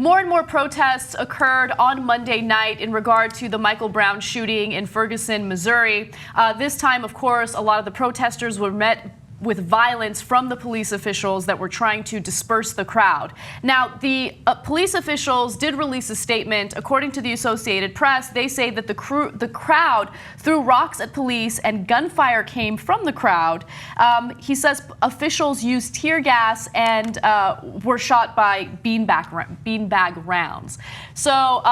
More and more protests occurred on Monday night in regard to the Michael Brown shooting in Ferguson, Missouri. This time, of course, a lot of the protesters were met with violence from the police officials that were trying to disperse the crowd. Now, the police officials did release a statement. According to the Associated Press, they say that the crowd threw rocks at police and gunfire came from the crowd. He says officials used tear gas and were shot by beanbag rounds. So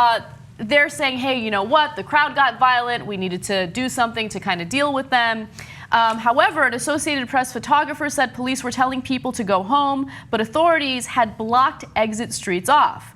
they're saying, hey, you know what? The crowd got violent. We needed to do something to kind of deal with them. However, an Associated Press photographer said police were telling people to go home, but authorities had blocked exit streets off.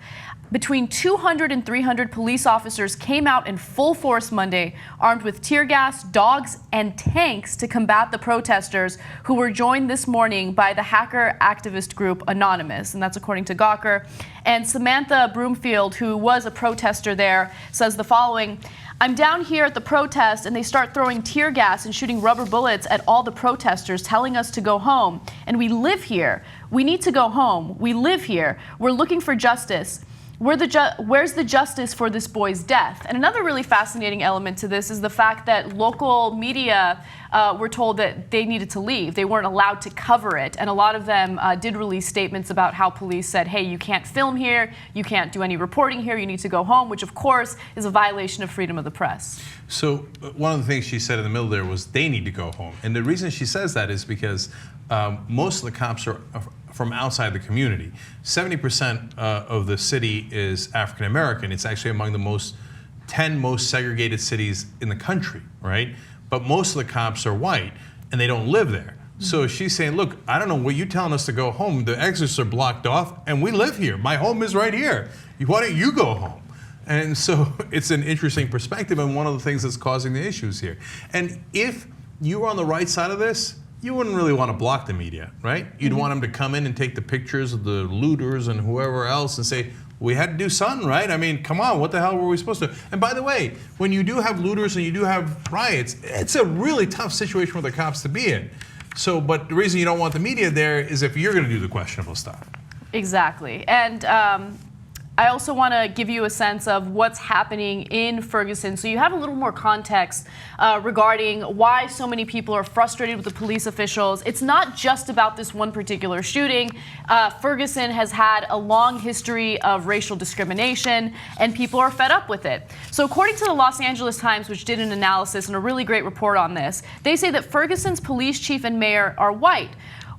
Between 200 and 300 police officers came out in full force Monday, armed with tear gas, dogs, and tanks to combat the protesters, who were joined this morning by the hacker activist group Anonymous, and that's according to Gawker. And Samantha Broomfield, who was a protester there, says the following: "I'm down here at the protest and they start throwing tear gas and shooting rubber bullets at all the protesters, telling us to go home. And we live here. We need to go home. We live here. We're looking for justice. Where's the justice for this boy's death?" And another really fascinating element to this is the fact that local media were told that they needed to leave. They weren't allowed to cover it. And a lot of them did release statements about how police said, hey, you can't film here, you can't do any reporting here, you need to go home, which of course is a violation of freedom of the press. So one of the things she said in the middle there was they need to go home. And the reason she says that is because most of the cops are from outside the community. 70% of the city is African American. It's actually among the 10 most segregated cities in the country, right? But most of the cops are white and they don't live there. So she's saying, look, I don't know what you're telling us to go home. The exits are blocked off and we live here. My home is right here. Why don't you go home? And so it's an interesting perspective and one of the things that's causing the issues here. And if you were on the right side of this, you wouldn't really want to block the media, right? You'd want them to come in and take the pictures of the looters and whoever else and say, we had to do something, right? I mean, come on, what the hell were we supposed to? And by the way, when you do have looters and you do have riots, it's a really tough situation for the cops to be in. So, but the reason you don't want the media there is if you're going to do the questionable stuff. Exactly. And I also want to give you a sense of what's happening in Ferguson, so you have a little more context regarding why so many people are frustrated with the police officials. It's not just about this one particular shooting. Ferguson has had a long history of racial discrimination, and people are fed up with it. So according to the Los Angeles Times, which did an analysis and a really great report on this, they say that Ferguson's police chief and mayor are white.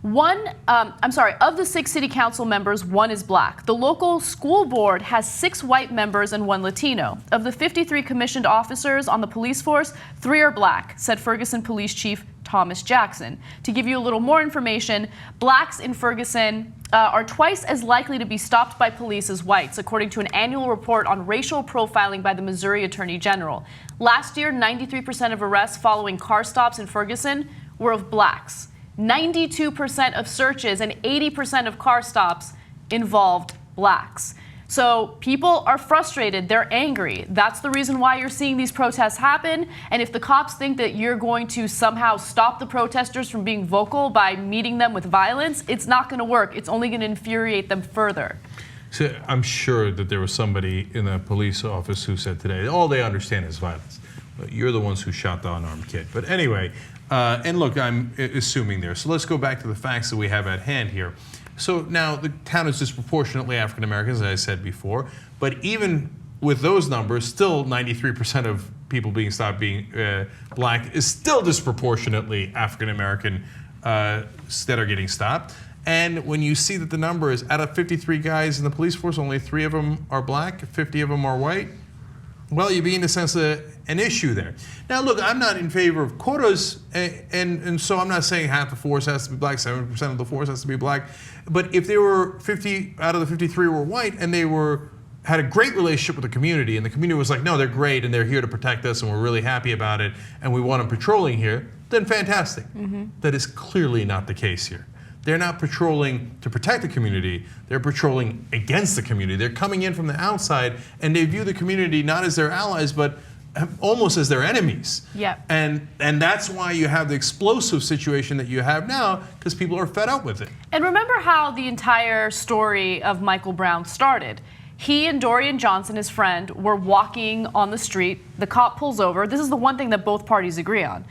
Of the 6 city council members, 1 is black. The local school board has 6 white members and 1 Latino. Of the 53 commissioned officers on the police force, 3 are black, said Ferguson Police Chief Thomas Jackson. To give you a little more information, blacks in Ferguson are twice as likely to be stopped by police as whites, according to an annual report on racial profiling by the Missouri Attorney General. Last year, 93% of arrests following car stops in Ferguson were of blacks. 92% of searches and 80% of car stops involved blacks. So people are frustrated, they're angry. That's the reason why you're seeing these protests happen. And if the cops think that you're going to somehow stop the protesters from being vocal by meeting them with violence, it's not going to work. It's only going to infuriate them further. So I'm sure that there was somebody in the police office who said today, all they understand is violence. But you're the ones who shot the unarmed kid. But anyway, and look, I'm assuming there. So let's go back to the facts that we have at hand here. So now the town is disproportionately African Americans, as I said before. But even with those numbers, still 93% of people being stopped being black is still disproportionately African American that are getting stopped. And when you see that the number is out of 53 guys in the police force, only 3 of them are black, 50 of them are white, well, you begin to sense an issue there. Now, look, I'm not in favor of quotas, and so I'm not saying half the force has to be black, 70% of the force has to be black. But if there were 50 out of the 53 were white, and they had a great relationship with the community, and the community was like, no, they're great, and they're here to protect us, and we're really happy about it, and we want them patrolling here, then fantastic. That is clearly not the case here. They're not patrolling to protect the community, they're patrolling against the community. They're coming in from the outside and they view the community not as their allies, but almost as their enemies. Yep. And that's why you have the explosive situation that you have now, because people are fed up with it. And remember how the entire story of Michael Brown started. He and Dorian Johnson, his friend, were walking on the street. The cop pulls over. This is the one thing that both parties agree on.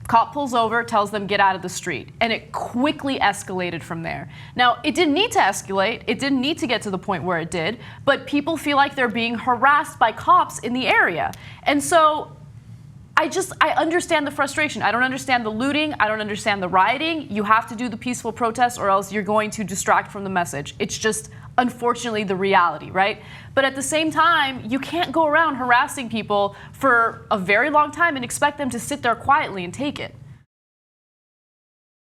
Cop pulls over, tells them get out of the street, and it quickly escalated from there. Now, it didn't need to escalate. It didn't need to get to the point where it did, but people feel like they're being harassed by cops in the area. And so I understand the frustration. I don't understand the looting. I don't understand the rioting. You have to do the peaceful protests or else you're going to distract from the message. It's just, unfortunately, the reality, right? But at the same time, you can't go around harassing people for a very long time and expect them to sit there quietly and take it.